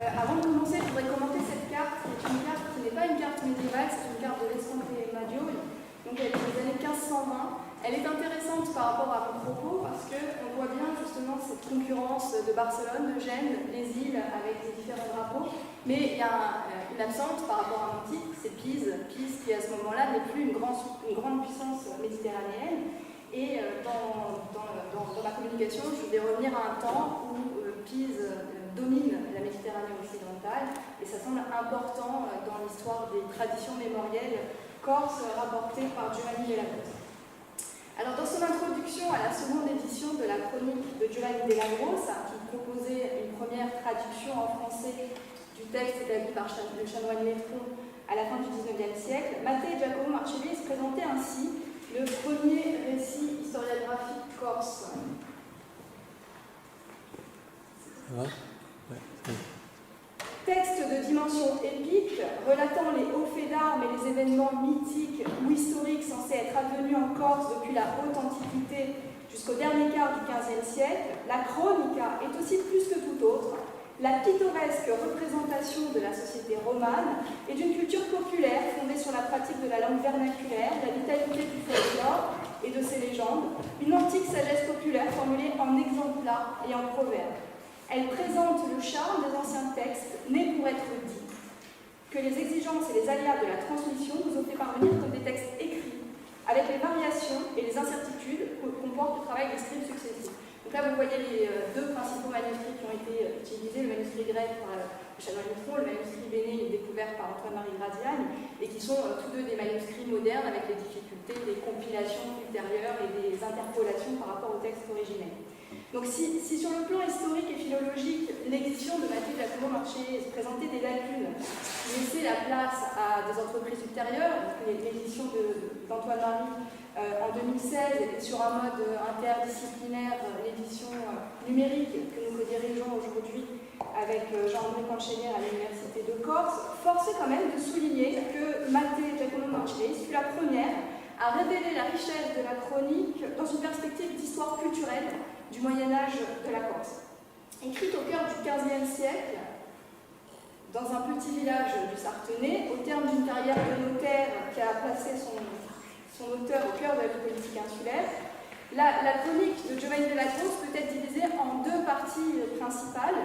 Avant de commencer, je voudrais commenter cette carte, qui est une carte qui n'est pas une carte médiévale, c'est une carte de Vescomte Maggiore, donc elle est des années 1520. Elle est intéressante par rapport à mon propos parce qu'on voit bien justement cette concurrence de Barcelone, de Gênes, les îles avec les différents drapeaux, mais il y a une absente par rapport à mon titre, c'est Pise qui à ce moment-là n'est plus une grande puissance méditerranéenne. Et dans ma communication, je vais revenir à un temps où Pise domine la Méditerranée occidentale, et ça semble important dans l'histoire des traditions mémorielles corses rapportées par Giovanni Della Grossa. Alors, dans son introduction à la seconde édition de la chronique de Giovanni Della Grossa, qui proposait une première traduction en français du texte établi par le chanoine Létron à la fin du XIXe siècle, Matteo Giacomo Marcelli se présentait ainsi le premier récit historiographique corse. Texte de dimension épique, relatant les hauts faits d'armes et les événements mythiques ou historiques censés être advenus en Corse depuis la haute antiquité jusqu'au dernier quart du XVe siècle, la chronica est aussi plus que tout autre la pittoresque représentation de la société romane et d'une culture populaire fondée sur la pratique de la langue vernaculaire, la vitalité du folklore et de ses légendes, une antique sagesse populaire formulée en exemplats et en proverbes. Elle présente le charme des anciens textes, nés pour être dits, que les exigences et les aléas de la transmission nous ont fait parvenir comme des textes écrits, avec les variations et les incertitudes que comporte le travail des scribes successifs. Donc là, vous voyez les deux principaux manuscrits qui ont été utilisés, le manuscrit grec par le chanoine Létron, le manuscrit béné découvert par Antoine-Marie Graziani, et qui sont tous deux des manuscrits modernes avec les difficultés des compilations ultérieures et des interpolations par rapport au texte originel. Donc si sur le plan historique et philologique, l'édition de Matteo Giacomo Marcelli présentait des lacunes qui laissaient la place à des entreprises ultérieures, l'édition d'Antoine-Marie en 2016 était sur un mode interdisciplinaire, l'édition numérique que nous co-dirigeons aujourd'hui avec Jean-André Cancellière à l'Université de Corse, force est quand même de souligner que Matteo Giacomo Marcelli fut la première à révéler la richesse de la chronique dans une perspective d'histoire culturelle du Moyen-Âge de la Corse. Écrite au cœur du XVe siècle, dans un petit village du Sartenay, au terme d'une carrière de notaire qui a placé son auteur au cœur de la vie politique insulaire, la chronique de Giovanni Della Grossa peut être divisée en deux parties principales.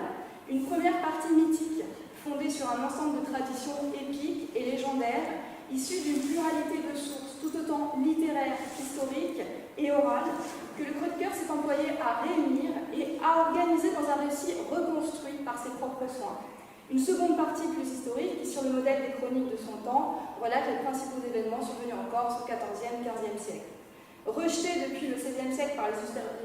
Une première partie mythique, fondée sur un ensemble de traditions épiques et légendaires, issues d'une pluralité de sources, tout autant littéraires, historiques et orales, que le chroniqueur s'est employé à réunir et à organiser dans un récit reconstruit par ses propres soins. Une seconde partie plus historique, qui, sur le modèle des chroniques de son temps, relate les principaux événements survenus en Corse au XIVe, XVe siècle. Rejetés depuis le XVIe siècle par les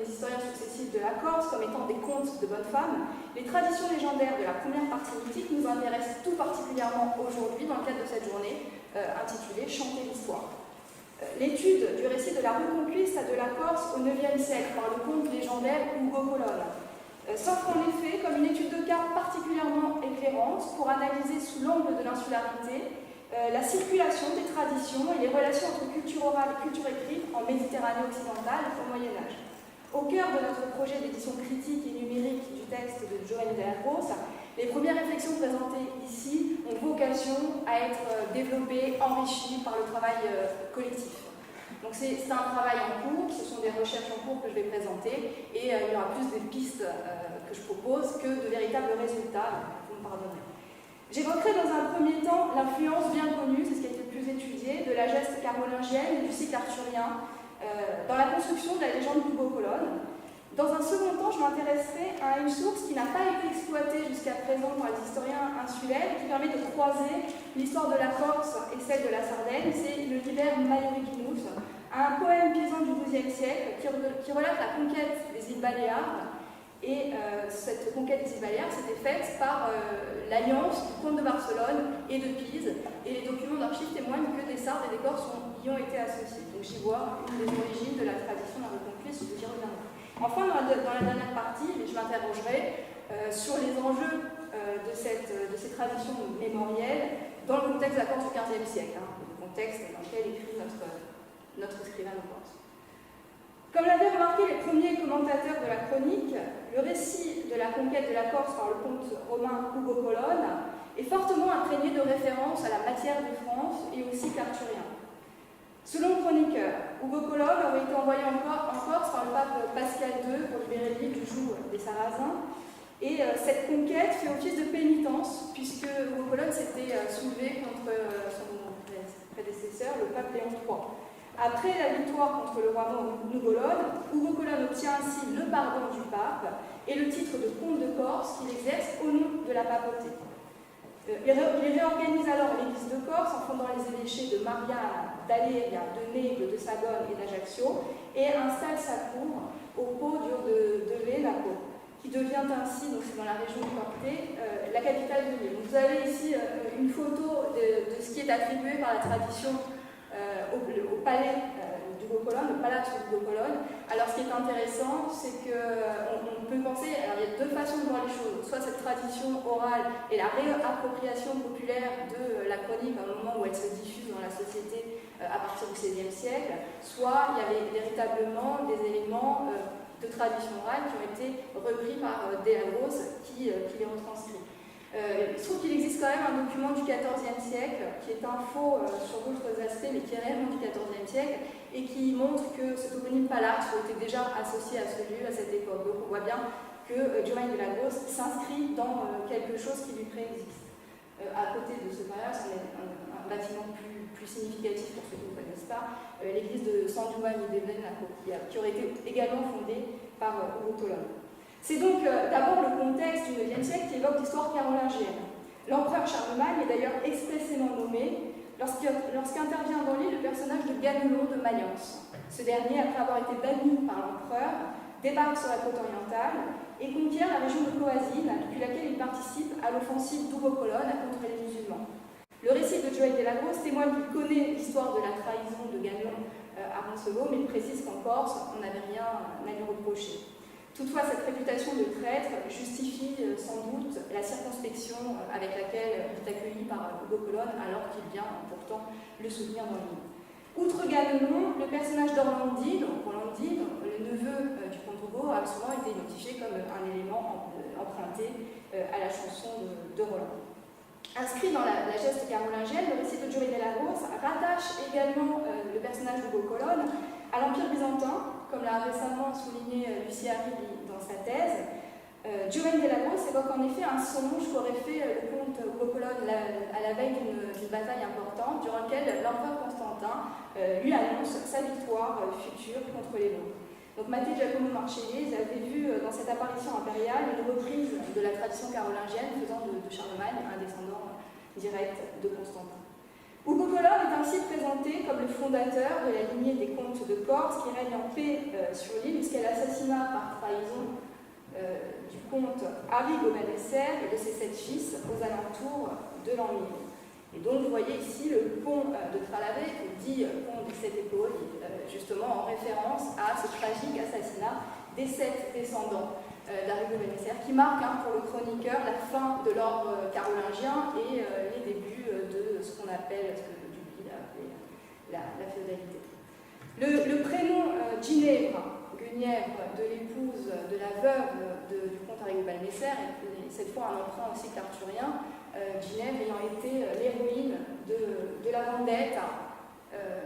historiens successifs de la Corse comme étant des contes de bonnes femmes, les traditions légendaires de la première partie mythique nous intéressent tout particulièrement aujourd'hui dans le cadre de cette journée intitulée « Chanter l'histoire ». L'étude du récit de la Reconquista de la Corse au IXe siècle par le conte légendaire Ugo Colonna s'offre en effet comme une étude de cas particulièrement éclairante pour analyser sous l'angle de l'insularité la circulation des traditions et les relations entre culture orale et culture écrite en Méditerranée occidentale au Moyen-Âge. Au cœur de notre projet d'édition critique et numérique du texte de Giovanni Della Grossa, les premières réflexions présentées ici ont vocation à être développées, enrichies par le travail collectif. Donc c'est un travail en cours, ce sont des recherches en cours que je vais présenter, et il y aura plus de pistes que je propose que de véritables résultats, vous me pardonnerez. J'évoquerai dans un premier temps l'influence bien connue, c'est ce qui a été le plus étudié, de la geste carolingienne et du cycle arthurien dans la construction de la légende d'Ugo Colonna. Dans un second temps, je m'intéresserai à une source qui n'a pas été exploitée jusqu'à présent par les historiens insulaires, qui permet de croiser l'histoire de la Corse et celle de la Sardaigne. C'est le Liber Maioriginus, un poème paysan du XIIe siècle qui relate la conquête des îles Baléares. Et cette conquête des îles Baléares s'était faite par l'alliance du comte de Barcelone et de Pise. Et les documents d'archives témoignent que des Sardes et des Corses y ont été associés. Donc j'y vois une des origines de la tradition de la Reconquista, j'y reviendrai. Enfin, dans la dernière partie, je m'interrogerai sur les enjeux de ces traditions mémorielles dans le contexte de la Corse du XVe siècle, le contexte dans lequel écrit notre écrivain de Corse. Comme l'avaient remarqué les premiers commentateurs de la chronique, le récit de la conquête de la Corse par le comte romain Ugo Colonne est fortement imprégné de références à la matière de France et au cycle arthurien. Selon le chroniqueur, Ugo Colonne aurait été envoyé en Corse par le pape Pascal II pour libérer l'île du joug des Sarrasins. Et cette conquête fait office de pénitence, puisque Ugo Colonne s'était soulevé contre son prédécesseur, le pape Léon III. Après la victoire contre le roi Nougolone, Ugo Colonne obtient ainsi le pardon du pape et le titre de comte de Corse qu'il exerce au nom de la papauté. Il réorganise alors l'église de Corse en fondant les évêchés de Mariana, d'Aléria, de Negles, de Sagone et d'Ajaccio et installe sa cour au Podio de Venaco, qui devient ainsi, donc c'est dans la région du Corté, la capitale de l'île. Vous avez ici une photo de ce qui est attribué par la tradition au palais d'Ugo Colonne, le palazzo d'Ugo Colonne. Alors ce qui est intéressant, c'est qu'on peut penser, alors il y a deux façons de voir les choses, soit cette tradition orale et la réappropriation populaire de la chronique à un moment où elle se diffuse dans la société à partir du XVIe siècle, soit il y avait véritablement des éléments de tradition orale qui ont été repris par De Lagos qui les retranscrit. Il se trouve qu'il existe quand même un document du XIVe siècle qui est un faux sur d'autres aspects, mais qui est réellement du XIVe siècle et qui montre que ce toponyme Palazzo était déjà associé à ce lieu à cette époque. Donc on voit bien que Giovanni de Lagos s'inscrit dans quelque chose qui lui préexiste. À côté de ce palazzo, on a un bâtiment plus significatif pour ceux qui ne connaissent pas, l'église de San Giovanni de Venaco, qui aurait été également fondée par Ugo Colonne. C'est donc d'abord le contexte du IXe siècle qui évoque l'histoire carolingienne. L'empereur Charlemagne est d'ailleurs expressément nommé lorsqu'intervient dans l'île le personnage de Ganelon de Mayence. Ce dernier, après avoir été banni par l'empereur, débarque sur la côte orientale et conquiert la région de Coasine, depuis laquelle il participe à l'offensive d'Ugo Colonne contre les musulmans. Le récit de Joël de Lagos témoigne qu'il connaît l'histoire de la trahison de Ganelon à Roncevaux, mais il précise qu'en Corse, on n'avait rien à lui reprocher. Toutefois, cette réputation de traître justifie sans doute la circonspection avec laquelle il est accueilli par Ugo Colonne, alors qu'il vient pourtant le soutenir dans l'île. Outre Ganelon, le personnage d'Orlandine, le neveu du comte Ugo, a souvent été identifié comme un élément emprunté à la chanson de Roland. Inscrit dans la geste carolingienne, le récit de Giovanni de Lagos rattache également le personnage d'Ugo Colonne à l'Empire byzantin, comme l'a récemment souligné Lucie Arribi dans sa thèse. Giovanni de Lagos évoque en effet un songe qu'aurait fait le comte Ugo Colonne à la veille d'une bataille importante, durant laquelle l'empereur Constantin lui annonce sa victoire future contre les Lombres. Donc Matteo Giacomo Marcellese avait vu dans cette apparition impériale une reprise de la tradition carolingienne faisant de Charlemagne un descendant direct de Constantin. Ugo Colonne est ainsi présenté comme le fondateur de la lignée des comtes de Corse qui règne en paix sur l'île jusqu'à l'assassinat par trahison du comte Arrigo Balesser et de ses 7 fils aux alentours de l'an 1000. Et donc vous voyez ici le pont de Tralavé, dit pont des 7 épaules, justement en référence à ce tragique assassinat des 7 descendants d'Arrigo Balesser, qui marque pour le chroniqueur la fin de l'ordre carolingien et les débuts de ce qu'on appelle, ce que Dupuy a appelé la féodalité. Le prénom Guenièvre, de l'épouse de la veuve du comte Arrigo Balesser, et cette fois un emprunt aussi arthurien, Ginèvre ayant été l'héroïne de la vendetta.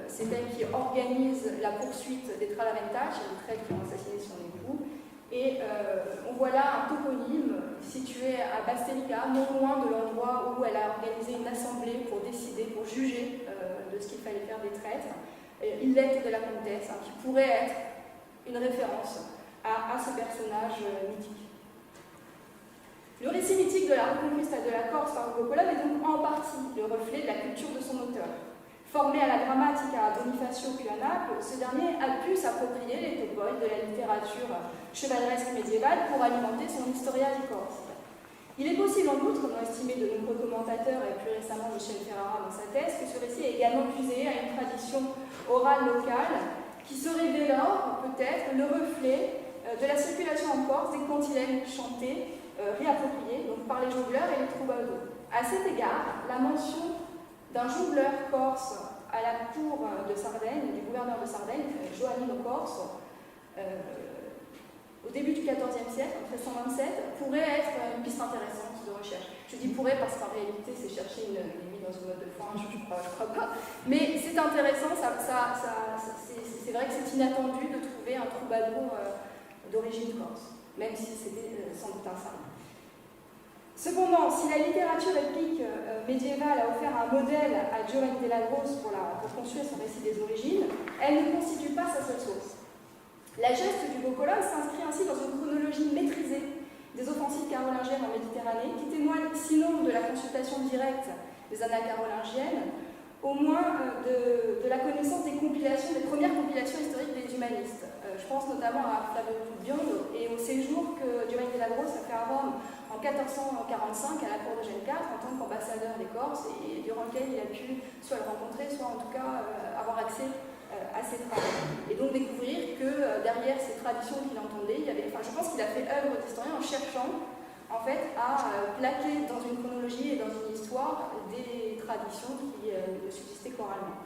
C'est elle qui organise la poursuite des Tralaventaci, les traîtres qui ont assassiné son époux. Et on voit là un toponyme situé à Bastelica, non loin de l'endroit où elle a organisé une assemblée pour décider, pour juger de ce qu'il fallait faire des traîtres. Illette de la comtesse, qui pourrait être une référence à ce personnage mythique. Le récit mythique de la Reconquista de la Corse par Ugo Colonne est donc en partie le reflet de la culture de son auteur. Formé à la Grammatica à Bonifacio puis à Naples, ce dernier a pu s'approprier les topoïdes de la littérature chevaleresque médiévale pour alimenter son Historia di Corse. Il est possible en outre, comme l'ont estimé de nombreux commentateurs et plus récemment Michel Ferrara dans sa thèse, que ce récit est également puisé à une tradition orale locale qui serait dès lors peut-être le reflet de la circulation en Corse des cantilènes chantés réappropriés donc, par les jongleurs et les troubadours. À cet égard, la mention d'un jongleur corse à la cour de Sardaigne, du gouverneur de Sardaigne, Joannino Corso, au début du XIVe siècle, en 1327, pourrait être une piste intéressante de recherche. Je dis pourrait parce qu'en réalité, c'est chercher une limite dans une mode de fin, je crois pas. Mais c'est intéressant, c'est vrai que c'est inattendu de trouver un troubadour d'origine corse, même si c'était sans doute un saint. Cependant, si la littérature épique médiévale a offert un modèle à Giovanni della Grosse pour construire son récit des origines, elle ne constitue pas sa seule source. La geste du Beau-Colosse s'inscrit ainsi dans une chronologie maîtrisée des offensives carolingiennes en Méditerranée, qui témoigne sinon de la consultation directe des annales carolingiennes, au moins de la connaissance des premières compilations historiques des humanistes. Je pense notamment à Flavio Biondo et au séjour que Giovanni della Grosse a fait à Rome en 1445 à la cour de Eugène IV en tant qu'ambassadeur des Corses, et durant lequel il a pu soit le rencontrer, soit en tout cas avoir accès à ses travaux. Et donc découvrir que derrière ces traditions qu'il entendait, je pense qu'il a fait œuvre d'historien en cherchant en fait à plaquer dans une chronologie et dans une histoire des traditions qui subsistaient oralement.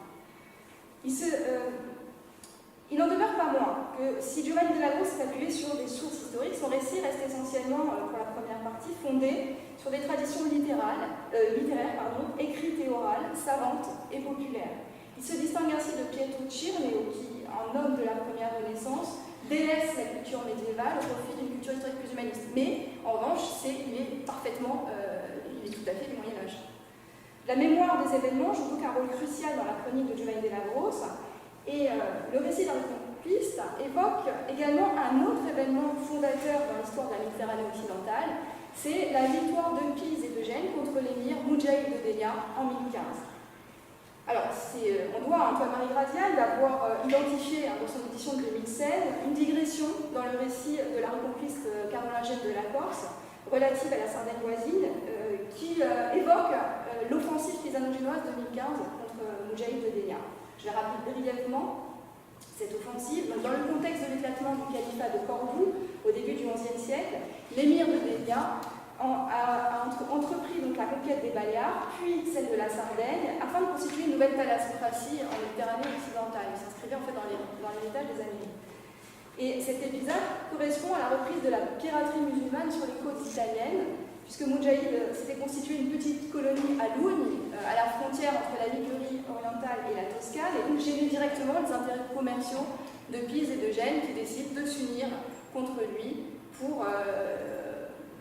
Il n'en demeure pas moins que si Giovanni della Grosse s'est appuyé sur des sources historiques, son récit reste essentiellement, pour la première partie, fondé sur des traditions littéraires, écrites et orales, savantes et populaires. Il se distingue ainsi de Pietro Cirneo, qui, en homme de la première Renaissance, délaisse la culture médiévale au profit d'une culture historique plus humaniste. Mais, en revanche, il est tout à fait du Moyen-Âge. La mémoire des événements joue donc un rôle crucial dans la chronique de Giovanni della Grosse, et le récit d'un reconquiste évoque également un autre événement fondateur dans l'histoire de la Méditerranée occidentale, c'est la victoire de Pise et de Gênes contre l'émir Mujahid de Dénia en 1015. Alors, on doit à Antoine-Marie Grazial d'avoir identifié dans son édition de 2016 une digression dans le récit de la reconquiste carolingienne de la Corse, relative à la Sardaigne voisine, qui évoque l'offensive pisano-génoise de 2015 contre Mujahid de Dénia. Je vais rappeler brièvement cette offensive. Dans le contexte de l'éclatement du califat de Cordoue au début du XIe siècle, l'émir de Dénia a entrepris donc la conquête des Baléares, puis celle de la Sardaigne, afin de constituer une nouvelle thalassocratie en Méditerranée occidentale. Il s'inscrivait en fait dans l'héritage des Amériques. Et cet épisode correspond à la reprise de la piraterie musulmane sur les côtes italiennes, puisque Mujahid s'était constitué une petite colonie à Lugni, à la frontière entre la Ligurie orientale et la Toscane, et donc gênait directement les intérêts commerciaux de Pise et de Gênes, qui décident de s'unir contre lui pour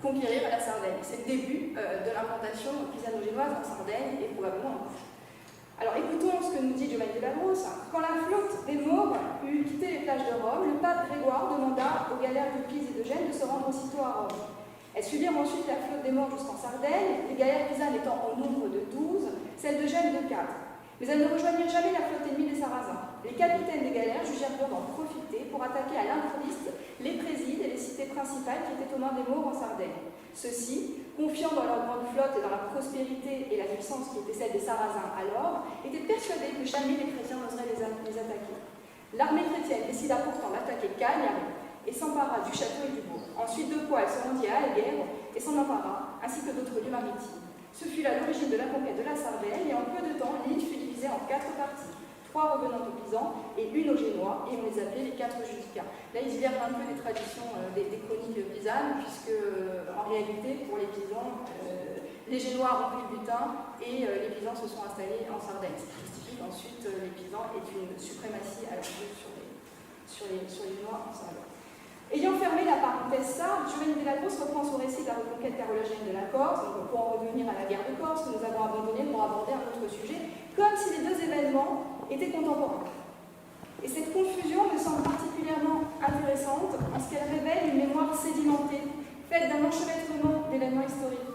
conquérir la Sardaigne. C'est le début de l'implantation pisano-génoise en Sardaigne et probablement en Corse. Alors écoutons ce que nous dit Giovanni della Grosse. Quand la flotte des Maures eut quitté les plages de Rome, le pape Grégoire demanda aux galères de Pise et de Gênes de se rendre aussitôt à Rome. Elles suivirent ensuite la flotte des Maures jusqu'en Sardaigne, les galères pisanes étant au nombre de 12, celles de Gênes de 4. Mais elles ne rejoignirent jamais la flotte ennemie des Sarrasins. Les capitaines des galères jugèrent bon d'en profiter pour attaquer à l'improviste les présides et les cités principales qui étaient aux mains des Maures en Sardaigne. Ceux-ci, confiant dans leur grande flotte et dans la prospérité et la puissance qui était celle des Sarrasins alors, étaient persuadés que jamais les chrétiens n'oseraient les attaquer. L'armée chrétienne décida pourtant d'attaquer Cagliari et s'empara du château et du bourg. Ensuite de quoi elle se rendit à Alghero et s'en empara, ainsi que d'autres lieux maritimes. Ce fut là l'origine de la conquête de la Sardaigne, et en peu de temps, l'île fut divisée en 4 parties. 3 revenant aux Pisans et une aux Génois, et on les appelait les 4 judicats. Là, ils divergent un peu des traditions des chroniques pisanes, puisque en réalité, pour les Pisans, les Génois ont pris le butin et les Pisans se sont installés en Sardaigne. Ce qui justifie qu'ensuite les Pisans aient une suprématie à leur vue sur les Génois en Sardaigne. Ayant fermé la parenthèse ça, Giovanni della Grosse reprend son récit de la reconquête carolingienne de la Corse, donc pour en revenir à la guerre de Corse que nous avons abandonnée pour aborder un autre sujet, comme si les deux événements étaient contemporains. Et cette confusion me semble particulièrement intéressante en ce qu'elle révèle une mémoire sédimentée, faite d'un enchevêtrement d'événements historiques.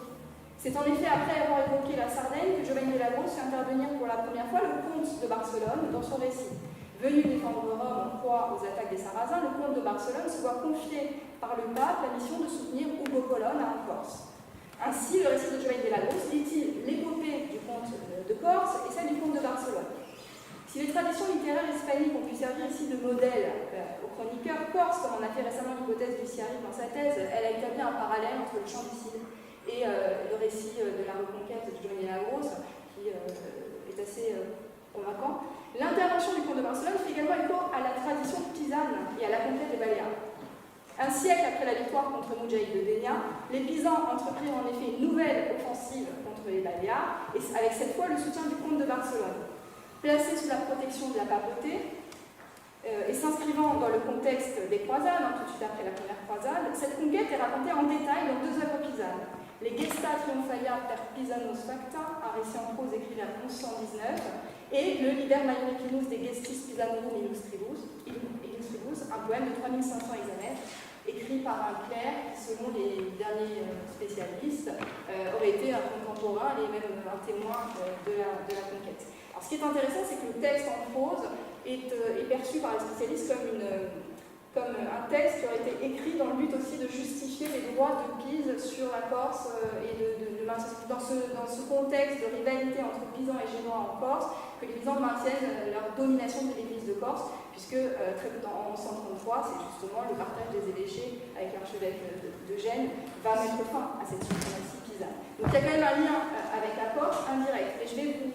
C'est en effet après avoir évoqué la Sardaigne que Giovanni della Grosse fait intervenir pour la première fois le comte de Barcelone dans son récit. Venu défendre Rome en proie aux attaques des Sarrasins, le comte de Barcelone se voit confier par le pape la mission de soutenir Ugo Colonne en Corse. Ainsi, le récit de Giovanni della Grosse dit-il l'épopée du comte de Corse et celle du comte de Barcelone. Si les traditions littéraires hispaniques ont pu servir ici de modèle aux chroniqueurs corses, comme on a fait récemment l'hypothèse du Ciarri dans sa thèse, elle a établi un parallèle entre le chant du Cid et le récit de la reconquête de Giovanni della Grosse, qui est assez convaincant. L'intervention du comte de Barcelone fait également écho à la tradition pisane et à la conquête des Baléares. Un siècle après la victoire contre Moudjahid de Dénia, les Pisans entreprirent en effet une nouvelle offensive contre les Baléares, et avec cette fois le soutien du comte de Barcelone. Placé sous la protection de la papauté, et s'inscrivant dans le contexte des croisades, tout de suite après la première croisade, cette conquête est racontée en détail dans 2 œuvres pisanes. Les Gesta Triumphalia per Pisanos Facta, un récit en prose écrit vers 1119, et le Liber Maioricinus de Gestis Pisanorum Illustribus, un poème de 3500 hexamètres, écrit par un clerc qui, selon les derniers spécialistes, aurait été un contemporain et même un témoin de la conquête. Alors, ce qui est intéressant, c'est que le texte en prose est perçu par les spécialistes comme un texte qui aurait été écrit dans le but aussi de justifier les droits de Pise sur la Corse et dans ce contexte de rivalité entre Pisans et Génois en Corse, que les Pisans maintiennent leur domination de l'église de Corse, puisque très peu en 1133, c'est justement le partage des évêchés avec l'archevêque de Gênes va mettre fin à cette suprématie pisane. Donc il y a quand même un lien avec la Corse indirect, et je vais vous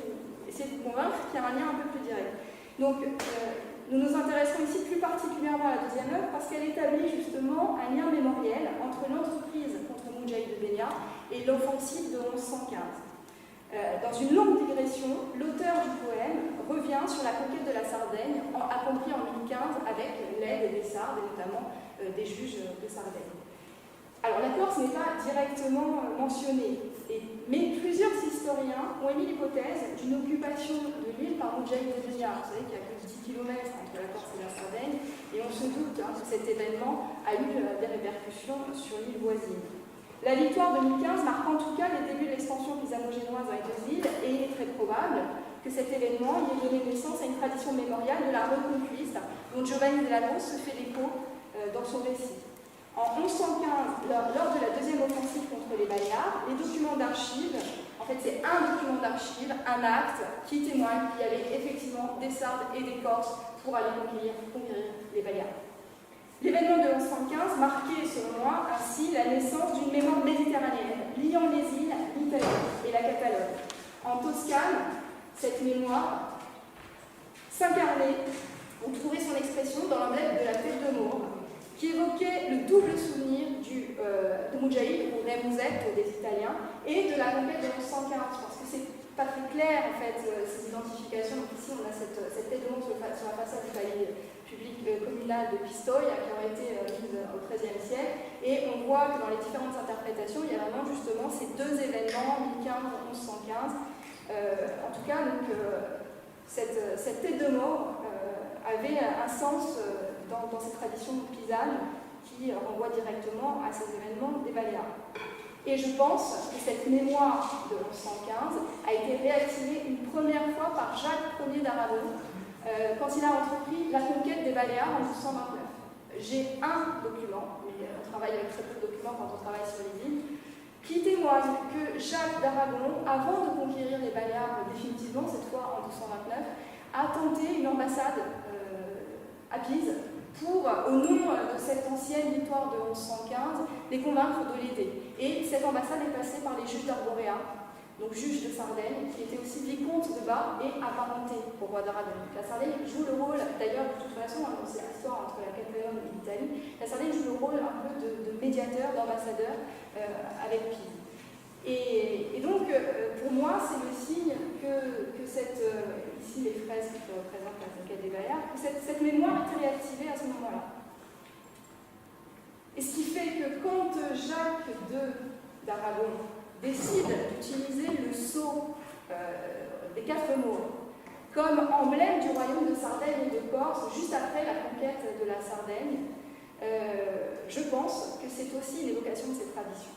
essayer de vous convaincre qu'il y a un lien un peu plus direct. Donc, nous nous intéresserons ici plus particulièrement à la deuxième œuvre parce qu'elle établit justement un lien mémoriel entre l'entreprise contre Moudjahid de Dénia et l'offensive de 1115. Dans une longue digression, l'auteur du poème revient sur la conquête de la Sardaigne, accomplie en 1015 avec l'aide des Sardes et notamment des juges de Sardaigne. Alors la Corse n'est pas directement mentionnée, mais plusieurs historiens ont émis l'hypothèse d'une occupation de l'île par Moudjahid de Dénia. Vous savez qu'il y a plus de 10 km entre la Corse et la Sardaigne, et on se doute que cet événement a eu des répercussions sur l'île voisine. La victoire de 1015 marque en tout cas les débuts de l'expansion pisano-génoise dans les 2 îles, et il est très probable que cet événement ait donné naissance à une tradition mémoriale de la reconquiste, dont Giovanni de Lano se fait l'écho dans son récit. En 1115, lors de la deuxième offensive contre les Baléares, les documents d'archives, en fait c'est un document d'archives, un acte qui témoigne qu'il y avait effectivement des Sardes et des Corses pour aller conquérir les Baléares. L'événement de 1115 marquait, selon moi, ainsi la naissance d'une mémoire méditerranéenne liant les îles, l'Italie et la Catalogne. En Toscane, cette mémoire s'incarnait, on trouvait son expression dans l'emblème de la tête de Maure, qui évoquait le double souvenir de Moudjahid, ou Remusette des Italiens, et de la conquête de 1115. Je pense que c'est pas très clair, en fait, ces identifications. Donc ici, on a cette tête de Maure sur la façade du palais public communal de Pistoia, qui aurait été mise au XIIIe siècle, et on voit que dans les différentes interprétations, il y a vraiment justement ces 2 événements, 1015-1115. En tout cas, donc, cette tête de Maure avait un sens dans ces traditions pisanes qui renvoient directement à ces événements des Baléares. Et je pense que cette mémoire de 1115 a été réactivée une première fois par Jacques Ier d'Aragon quand il a entrepris la conquête des Baléares en 1229. J'ai un document, mais on travaille avec très peu de documents quand on travaille sur les îles, qui témoigne que Jacques d'Aragon, avant de conquérir les Baléares définitivement, cette fois en 1229, a tenté une ambassade à Pise pour, au nom de cette ancienne victoire de 1115, les convaincre de l'aider. Et cette ambassade est passée par les juges d'Arborea, donc juge de Sardaigne, qui était aussi vicomte de Bar et apparenté au roi d'Aragon. La Sardaigne joue le rôle, d'ailleurs de toute façon, dans cette histoire entre la Catalogne et l'Italie, la Sardaigne joue le rôle un peu de médiateur, d'ambassadeur avec Pise. Et donc, pour moi, c'est le signe que cette, ici les fraises qui représentent la conquête des Baléares, que cette mémoire est réactivée à ce moment-là. Et ce qui fait que quand Jacques d'Aragon décide d'utiliser le sceau des 4 Maures comme emblème du royaume de Sardaigne et de Corse, juste après la conquête de la Sardaigne, je pense que c'est aussi une évocation de cette tradition.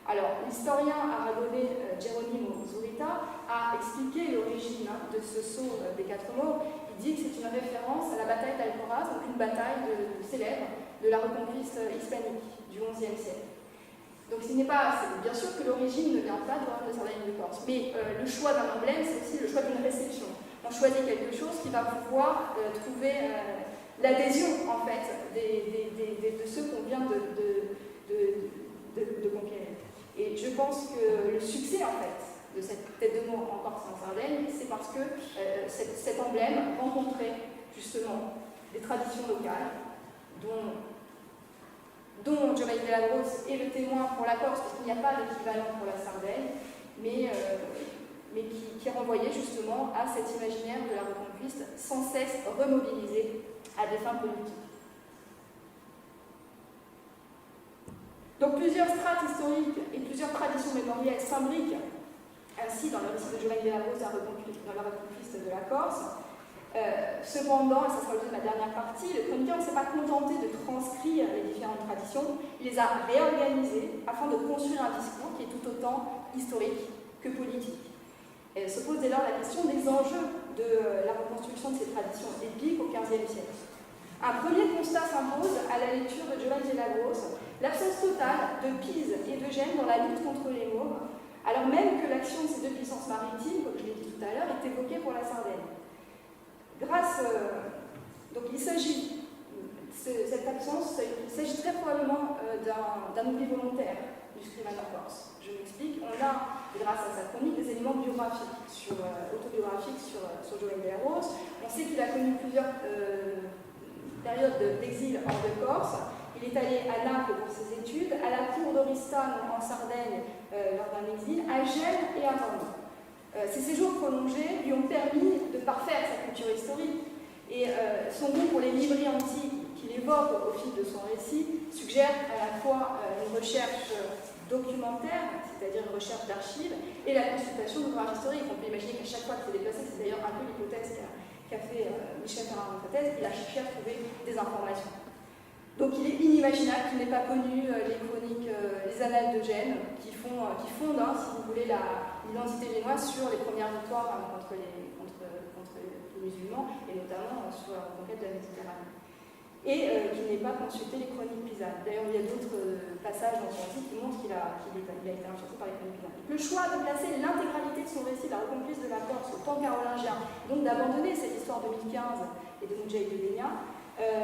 Alors, l'historien aragonais Geronimo Zurita a expliqué l'origine de ce sceau des 4 Maures. Il dit que c'est une référence à la bataille d'Alcoraz, donc une bataille célèbre de la reconquiste hispanique du XIe siècle. Donc, bien sûr que l'origine ne vient pas du royaume de Sardaigne et de Corse, mais le choix d'un emblème, c'est aussi le choix d'une réception. On choisit quelque chose qui va pouvoir trouver l'adhésion, en fait, de ceux qu'on vient de conquérir. Et je pense que le succès, en fait, de cette tête de mort en Corse et en Sardaigne, c'est parce que cet emblème rencontrait justement des traditions locales dont Giovanni Della Grosse est le témoin pour la Corse, parce qu'il n'y a pas d'équivalent pour la Sardaigne, mais qui renvoyait justement à cet imaginaire de la Reconquista sans cesse remobilisé à des fins politiques. Donc plusieurs strates historiques et plusieurs traditions mémorielles s'imbriquent ainsi dans le récit de Giovanni Della Grosse dans la Reconquista de la Corse. Cependant, et ça sera le de la dernière partie, le chroniqueur ne s'est pas contenté de transcrire les différentes traditions, il les a réorganisées afin de construire un discours qui est tout autant historique que politique. Et se pose dès lors la question des enjeux de la reconstruction de ces traditions épiques au XVe siècle. Un premier constat s'impose à la lecture de Giovanni Della Grosse, l'absence totale de Pise et de Gênes dans la lutte contre les Mauves, alors même que l'action de ces deux puissances maritimes, comme je l'ai dit tout à l'heure, est évoquée pour la Sardaigne. Donc il s'agit, cette absence, il s'agit très probablement d'un oubli volontaire du scribano corse. Je m'explique, on a, grâce à sa chronique, des éléments biographiques, autobiographiques sur Giovanni Della Grosse. On sait qu'il a connu plusieurs périodes d'exil hors de Corse. Il est allé à Naples pour ses études, à la cour d'Oristano en Sardaigne lors d'un exil, à Gênes et à Rome. Ces séjours prolongés lui ont permis de parfaire sa culture historique et son goût pour les livreries antiques qu'il évoque au fil de son récit suggère à la fois une recherche documentaire, c'est-à-dire une recherche d'archives, et la consultation d'ouvrages historiques. On peut imaginer qu'à chaque fois qu'il s'est déplacé, c'est d'ailleurs un peu l'hypothèse qu'a fait Michel Ferrand-Montathèse, il a cherché à trouver des informations. Donc il est inimaginable qu'il n'ait pas connu les chroniques, les annales de Gênes, qui fondent, si vous voulez, l'identité génoise sur les premières victoires contre les musulmans, et notamment sur la reconquête de la Méditerranée. Et qu'il n'ait pas consulté les chroniques pisanes. D'ailleurs, il y a d'autres passages dans son récit qui montrent qu'il a été influencé par les chroniques pisanes. Le choix de placer l'intégralité de son récit de la reconquête de la Corse au temps carolingien, donc d'abandonner cette histoire 2015 et de Mudjahid de Dénia,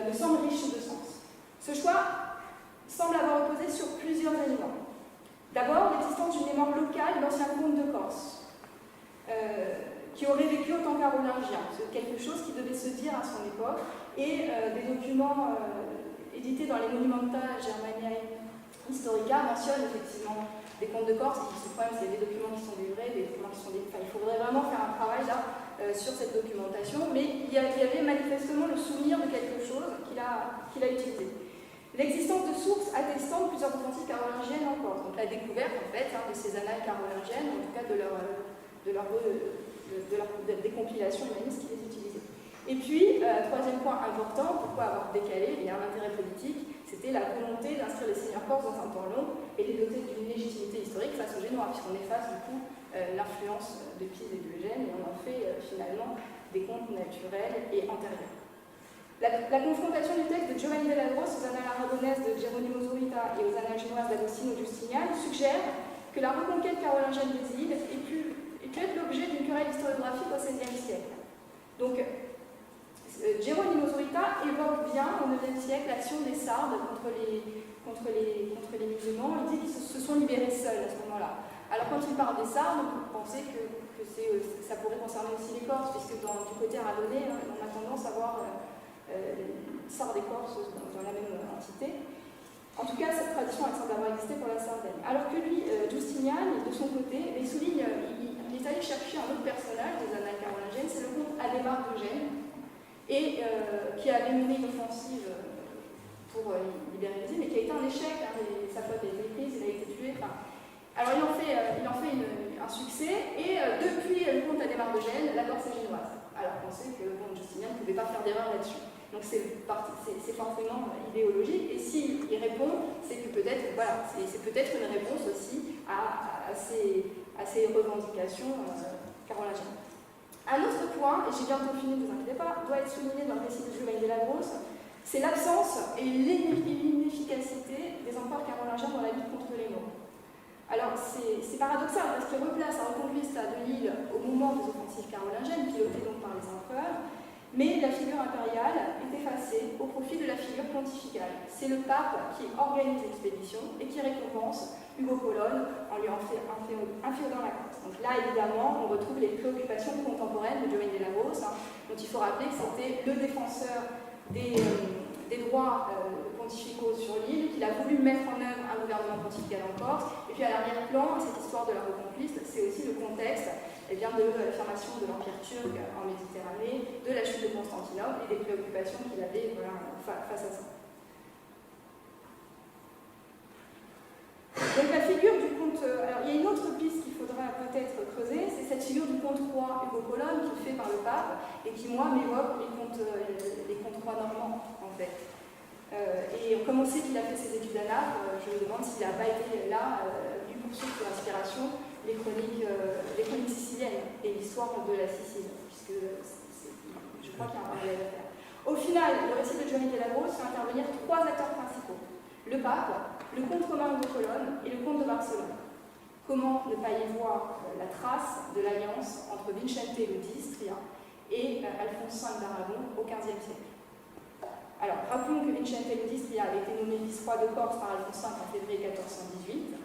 me semble riche de sens. Ce choix semble avoir reposé sur plusieurs éléments. D'abord, l'existence d'une mémoire locale d'anciens comtes de Corse, qui auraient vécu au temps carolingien. C'est quelque chose qui devait se dire à son époque, et des documents édités dans les Monumenta Germaniae Historica mentionnent effectivement des comtes de Corse, qui se problème, c'est des documents qui sont livrés, des documents qui sont livrés. Enfin, il faudrait vraiment faire un travail là sur cette documentation, mais il y avait manifestement le souvenir de quelque chose qu'il a utilisé. L'existence de sources attestant de plusieurs offensives carolingiennes en Corse. Donc la découverte en fait de ces annales carolingiennes, en tout cas de leur décompilation humaniste qui les utilisait. Et puis, troisième point important, pourquoi avoir décalé? Il y a un intérêt politique, c'était la volonté d'inscrire les seigneurs corses dans un temps long et les doter d'une légitimité historique face aux Génois, puisqu'on efface du coup l'influence de Pise et de Gênes et on en fait finalement des contes naturels et antérieurs. La confrontation du texte de Giovanni Della Grosse aux annales aragonaises de Geronimo Zurita et aux annales génoises d'Agostino Giustiniani suggère que la reconquête carolingienne des îles ait pu être l'objet d'une querelle historiographique au XVIe siècle. Donc, Geronimo Zurita évoque bien au IXe siècle l'action des Sardes contre les musulmans. Il dit qu'ils se sont libérés seuls à ce moment-là. Alors quand il parle des Sardes, on peut penser que ça pourrait concerner aussi les Corses, puisque du côté aragonais, on a tendance à voir Sardes et Corses dans la même entité. En tout cas, cette tradition elle semble avoir existé pour la Sardaigne. Alors que lui, Giustiniani, de son côté, il souligne, il est allé chercher un autre personnage des annales carolingiennes, c'est le comte Adhémar de Gênes, et qui avait mené une offensive pour libérer les îles, mais qui a été un échec. Sa flotte a été prise, il a été tué. Alors il en fait un succès, et depuis le comte Adhémar de Gênes, la Corse est génoise. Alors on sait que Justinian ne pouvait pas faire d'erreur là-dessus. Donc c'est forcément idéologique, et s'il répond, c'est que peut-être, voilà, c'est peut-être une réponse aussi à ces revendications carolingiennes. Un autre point, et j'ai bientôt fini, ne vous inquiétez pas, doit être souligné dans le récit de Giovanni Della Grosse, c'est l'absence et l'inefficacité des empereurs carolingiens dans la lutte contre les Mauves. Alors c'est paradoxal parce qu'il replace la reconquista de l'île au moment des offensives carolingiennes, pilotées donc par les empereurs, mais la figure impériale est effacée au profit de la figure pontificale. C'est le pape qui organise l'expédition et qui récompense Hugo Colonne en lui un fil dans la Corse. Donc là, évidemment, on retrouve les préoccupations contemporaines de Giovanni Della Rose, dont il faut rappeler que c'était le défenseur des droits pontificaux sur l'île, qu'il a voulu mettre en œuvre un gouvernement pontifical en Corse. Et puis à l'arrière-plan, cette histoire de la Reconquiste, c'est aussi le contexte de l'affirmation de l'Empire turc en Méditerranée, de la chute de Constantinople et des préoccupations qu'il avait face à ça. Donc la figure du comte... alors il y a une autre piste qu'il faudra peut-être creuser, c'est cette figure du comte roi Hugo Colonne qui est fait par le pape et qui, moi, m'évoque les comtes rois normands, en fait. Et comme on sait qu'il a fait ses études à Naples, je me demande s'il n'a pas été là, lui poursuivre pour inspiration, les chroniques siciliennes et l'histoire de la Sicile, puisque je crois qu'il y a un parallèle à faire. Au final, le récit de Giovanni Della Rose fait intervenir trois acteurs principaux. Le pape, le comte Romain de Colonne et le comte de Barcelone. Comment ne pas y voir la trace de l'alliance entre Vincente d'Istria et Alphonse V d'Aragon au XVe siècle. Alors, rappelons que Vincente d'Istria avait été nommé vice-roi de Corse par Alphonse V en février 1418.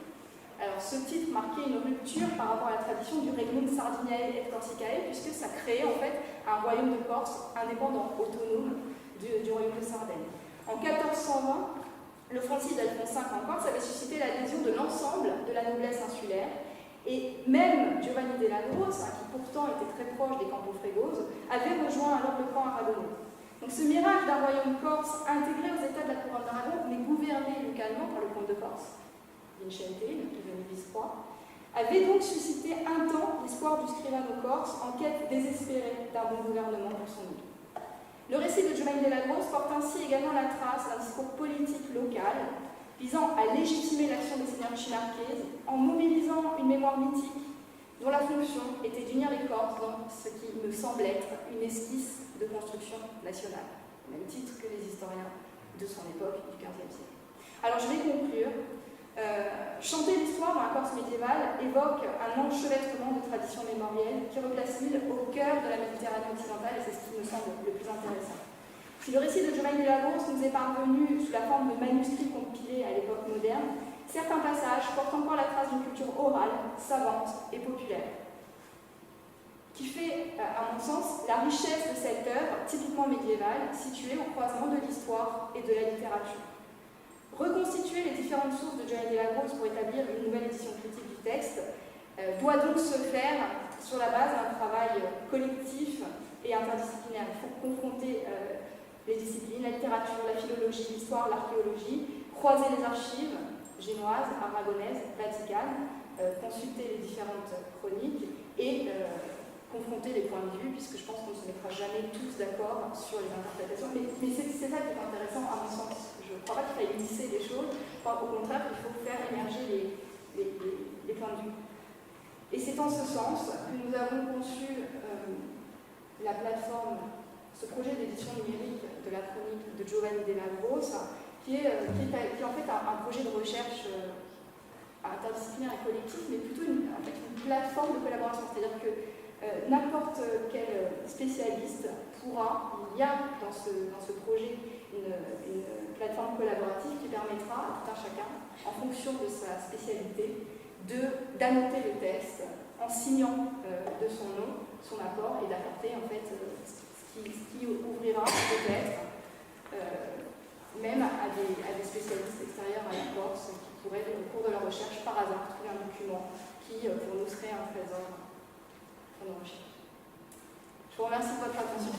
Alors, ce titre marquait une rupture par rapport à la tradition du Regnum Sardiniae et Corsicae, puisque ça créait en fait un royaume de Corse indépendant, autonome du royaume de Sardaigne. En 1420, l'offensive d'Alphonse V en Corse avait suscité l'adhésion de l'ensemble de la noblesse insulaire, et même Giovanni Della Rose, qui pourtant était très proche des Campo Fregoso, avait rejoint alors le camp aragonais. Donc ce miracle d'un royaume corse intégré aux États de la couronne d'Aragon, mais gouverné localement par le comte de Corse, Vincente, devenu vice-roi, avait donc suscité un temps l'espoir du scrivano corse en quête désespérée d'un bon gouvernement pour son île. Le récit de Giovanni Della Rose porte ainsi également la trace d'un discours politique local visant à légitimer l'action des seigneurs Marquese en mobilisant une mémoire mythique dont la fonction était d'unir les Corses dans ce qui me semble être une esquisse de construction nationale, au même titre que les historiens de son époque du XVe siècle. Alors je vais conclure. Chanter l'histoire dans la Corse médiévale évoque un enchevêtrement de traditions mémorielles qui replace l'île au cœur de la Méditerranée occidentale, et c'est ce qui me semble le plus intéressant. Si le récit de Giovanni Della Rose nous est parvenu sous la forme de manuscrits compilés à l'époque moderne, certains passages portent encore la trace d'une culture orale, savante et populaire, qui fait, à mon sens, la richesse de cette œuvre typiquement médiévale, située au croisement de l'histoire et de la littérature. Reconstituer les différentes sources de Giovanni Della Rose pour établir une nouvelle édition critique du texte doit donc se faire sur la base d'un travail collectif et interdisciplinaire. Il faut confronter les disciplines, la littérature, la philologie, l'histoire, l'archéologie, croiser les archives génoises, aragonaises, vaticanes, consulter les différentes chroniques et confronter les points de vue, puisque je pense qu'on ne se mettra jamais tous d'accord sur les interprétations. Mais c'est ça qui est intéressant à mon sens. Je ne crois pas qu'il faille lisser les choses, au contraire, il faut faire émerger les points de vue. Et c'est en ce sens que nous avons conçu la plateforme, ce projet d'édition numérique de la chronique de Giovanni Della Rose, qui est en fait un projet de recherche interdisciplinaire et collectif, mais plutôt une plateforme de collaboration. C'est-à-dire que n'importe quel spécialiste pourra, il y a dans ce projet une plateforme collaborative qui permettra à tout un chacun, en fonction de sa spécialité, d'annoter le texte en signant de son nom, son apport, et d'apporter en fait ce qui ouvrira peut-être même à des spécialistes extérieurs à la Corse qui pourraient, au cours de leur recherche, par hasard, trouver un document qui, pour nous, serait un trésor pour nos recherches. Je vous remercie de votre attention.